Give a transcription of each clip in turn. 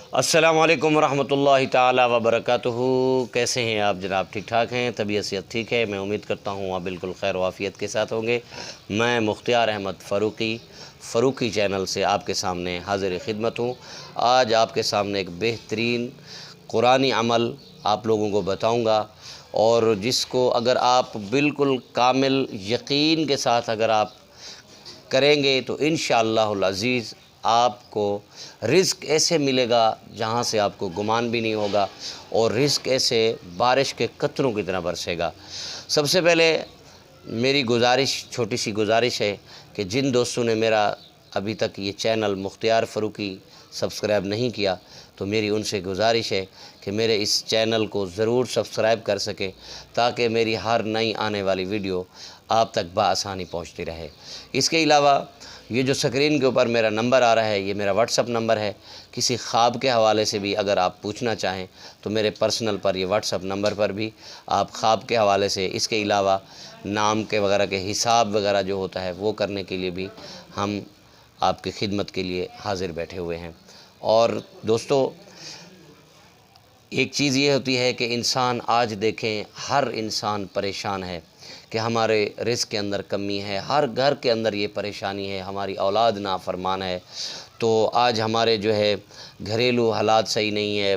अस्सलामु अलैकुम वरहमतुल्लाहि ताला वबरकातुहू। कैसे हैं आप जनाब? ठीक ठाक हैं? तबीयत सेहत ठीक है? मैं उम्मीद करता हूँ आप बिल्कुल खैर वाफ़ियत के साथ होंगे। मैं मुख्तियार अहमद फ़ारूक़ी चैनल से आपके सामने हाज़िर खिदमत हूँ। आज आपके सामने एक बेहतरीन कुरानी अमल आप लोगों को बताऊँगा, और जिसको अगर आप बिल्कुल कामिल यकीन के साथ अगर आप करेंगे तो इंशाअल्लाहुल अज़ीज़ आपको रिज़्क़ ऐसे मिलेगा जहाँ से आपको गुमान भी नहीं होगा, और रिज़्क़ ऐसे बारिश के कतरों की तरह बरसेगा। सबसे पहले मेरी छोटी सी गुजारिश है कि जिन दोस्तों ने मेरा अभी तक ये चैनल मुख्तियार फ़ारूक़ी सब्सक्राइब नहीं किया, तो मेरी उनसे गुजारिश है कि मेरे इस चैनल को ज़रूर सब्सक्राइब कर सकें, ताकि मेरी हर नई आने वाली वीडियो आप तक बआसानी पहुंचती रहे। इसके अलावा ये जो स्क्रीन के ऊपर मेरा नंबर आ रहा है, ये मेरा व्हाट्सअप नंबर है। किसी ख्वाब के हवाले से भी अगर आप पूछना चाहें तो मेरे पर्सनल पर ये व्हाट्सअप नंबर पर भी आप ख्वाब के हवाले से, इसके अलावा नाम के वगैरह के हिसाब वगैरह जो होता है वो करने के लिए भी हम आपकी खिदमत के लिए हाज़िर बैठे हुए हैं। और दोस्तों, एक चीज़ ये होती है कि इंसान, आज देखें हर इंसान परेशान है कि हमारे रिज़्क़ के अंदर कमी है, हर घर के अंदर ये परेशानी है, हमारी औलाद नाफरमान है। तो आज हमारे जो है घरेलू हालात सही नहीं है,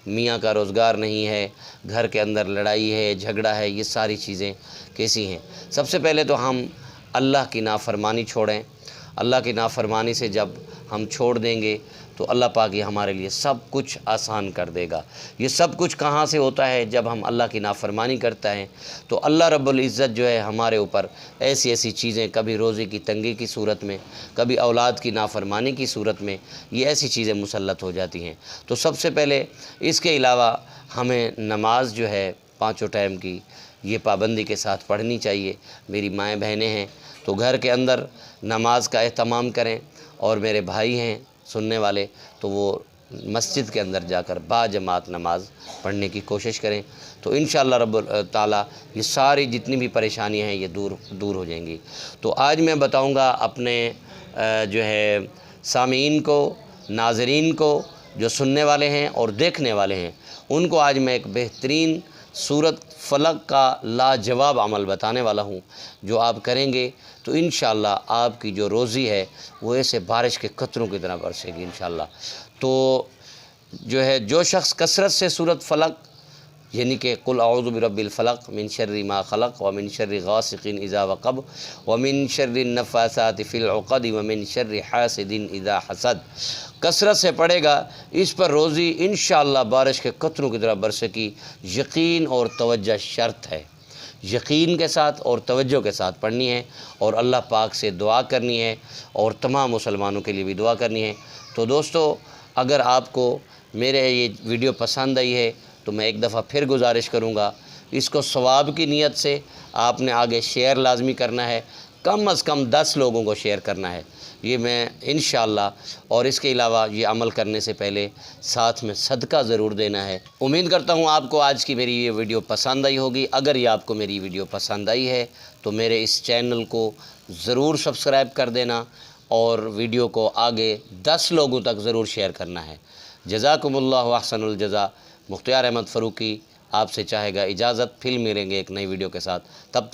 मियाँ का रोज़गार नहीं है, घर के अंदर लड़ाई है, झगड़ा है, ये सारी चीज़ें कैसी हैं? सबसे पहले तो हम अल्लाह की नाफरमानी छोड़ें। अल्लाह की नाफरमानी से जब हम छोड़ देंगे तो अल्लाह पाक ये हमारे लिए सब कुछ आसान कर देगा। ये सब कुछ कहाँ से होता है? जब हम अल्लाह की नाफरमानी करते हैं तो अल्लाह रब्बुल इज़्ज़त जो है हमारे ऊपर ऐसी ऐसी चीज़ें, कभी रोज़े की तंगी की सूरत में, कभी औलाद की नाफरमानी की सूरत में, ये ऐसी चीज़ें मुसल्लत हो जाती हैं। तो सबसे पहले इसके अलावा हमें नमाज जो है पाँचों टाइम की, ये पाबंदी के साथ पढ़नी चाहिए। मेरी माएँ बहनें हैं तो घर के अंदर नमाज का एहतमाम करें, और मेरे भाई हैं सुनने वाले तो वो मस्जिद के अंदर जाकर बाजमात नमाज पढ़ने की कोशिश करें। तो इंशाअल्लाह रब्बुल ताला ये सारी जितनी भी परेशानियां हैं ये दूर हो जाएंगी। तो आज मैं बताऊंगा अपने जो है सामीन को, नाज़रीन को, जो सुनने वाले हैं और देखने वाले हैं, उनको आज मैं एक बेहतरीन सूरत फ़लक का लाजवाब अमल बताने वाला हूँ, जो आप करेंगे तो इंशाअल्लाह आपकी जो रोज़ी है वो ऐसे बारिश के कतरों की तरह बरसेगी इंशाअल्लाह। तो जो है, जो शख्स कसरत से सूरत फ़लक, यानी कि कुल औज़ु बिरब्बिल फ़लक मिन शर्रि मा ख़लक़ व मिन शर्रि गासिक़िन इज़ा वक़ब व मिन शर्रि नफ़्फ़ासाति फ़िल उक़द व मिन शर्रि हासिदिन इज़ा हसद, कसरत से पड़ेगा, इस पर रोज़ी इंशाअल्लाह बारिश के कतरों की तरह बरसेगी। यकीन और तवज्जो शर्त है, यकीन के साथ और तवज्जो के साथ पढ़नी है, और अल्लाह पाक से दुआ करनी है, और तमाम मुसलमानों के लिए भी दुआ करनी है। तो दोस्तों, अगर आपको मेरे ये वीडियो पसंद आई है तो मैं एक दफ़ा फिर गुजारिश करूँगा, इसको सवाब की नीयत से आपने आगे शेयर लाजमी करना है, कम अज़ कम 10 लोगों को शेयर करना है, ये मैं इंशाअल्लाह। और इसके अलावा ये अमल करने से पहले साथ में सदका ज़रूर देना है। उम्मीद करता हूँ आपको आज की मेरी ये वीडियो पसंद आई होगी। अगर ये आपको मेरी वीडियो पसंद आई है तो मेरे इस चैनल को ज़रूर सब्सक्राइब कर देना, और वीडियो को आगे 10 लोगों तक ज़रूर शेयर करना है। जज़ाकुमुल्लाहु अहसनुल जज़ा। मुख्तियार अहमद फ़ारूक़ी आपसे चाहेगा इजाज़त। फिर मिलेंगे एक नई वीडियो के साथ, तब तक